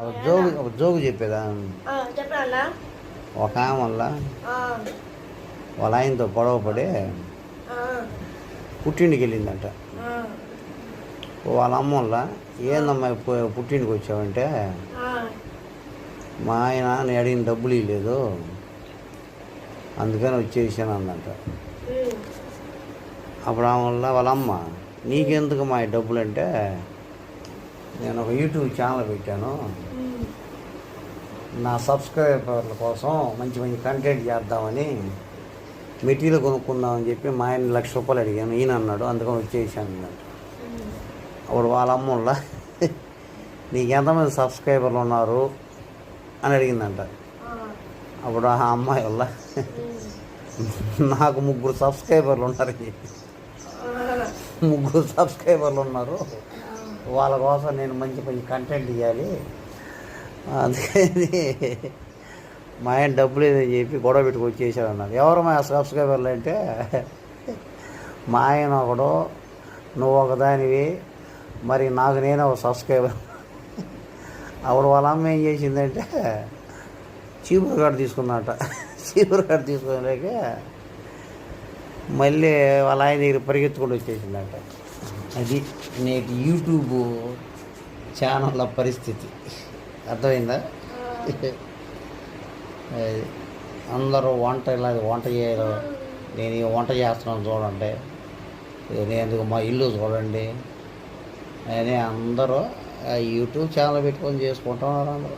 ఒక జోగు చెప్పేదా. చెప్పనా. ఒక ఆమె వల్ల వాళ్ళ ఆయనతో గొడవ పడి పుట్టింటికి వెళ్ళిందంట. వాళ్ళ అమ్మ వల్ల ఏందమ్మా పుట్టింటికి వచ్చావంటే, మా ఆయన నేను అడిగిన డబ్బులు ఇవ్వలేదు అందుకని వచ్చేసాను అందంట. అప్పుడు ఆమె వల్ల వాళ్ళ అమ్మ, నీకెందుకు మా డబ్బులు అంటే, నేను ఒక యూట్యూబ్ ఛానల్ పెట్టాను, నా సబ్స్క్రైబర్ల కోసం మంచి మంచి కంటెంట్ చేద్దామని మెటీరియల్ కొనుక్కుందామని చెప్పి మా ఆయన ₹1,00,000 అడిగాను, ఈయన అన్నాడు, అందుకని వచ్చేసాను అన్నట్టు. అప్పుడు వాళ్ళ అమ్మ వల్ల నీకు ఎంతమంది సబ్స్క్రైబర్లు ఉన్నారు అని అడిగిందంట. అప్పుడు ఆ అమ్మాయి వల్ల నాకు 3 సబ్స్క్రైబర్లు ఉన్నారని చెప్పి, 3 సబ్స్క్రైబర్లు ఉన్నారు, వాళ్ళ కోసం నేను మంచి మంచి కంటెంట్ ఇవ్వాలి, అందుకని మా ఆయన డబ్బులు ఏదని చెప్పి గొడవ పెట్టుకు వచ్చేసాడు అన్నాడు. ఎవరు మా సబ్స్క్రైబర్లు అంటే, మా ఆయన ఒకడు, నువ్వు ఒకదానివి, మరి నాకు నేనే ఒక సబ్స్క్రైబర్. అప్పుడు వాళ్ళ అమ్మ ఏం చేసిందంటే చీపురు కార్డు తీసుకున్నట. చీపురు కార్డు తీసుకున్నాక మళ్ళీ వాళ్ళ ఆయన దగ్గర పరిగెత్తుకుంటూ వచ్చేసిందట. అది నేటి యూట్యూబ్ ఛానళ్ళ పరిస్థితి. అర్థమైందా? అందరూ వంట చేయరు, నేను ఈ వంట చేస్తున్నాను చూడండి, నేను మా ఇల్లు చూడండి అని అందరూ యూట్యూబ్ ఛానల్ పెట్టుకొని చేసుకుంటున్నారు అందరూ.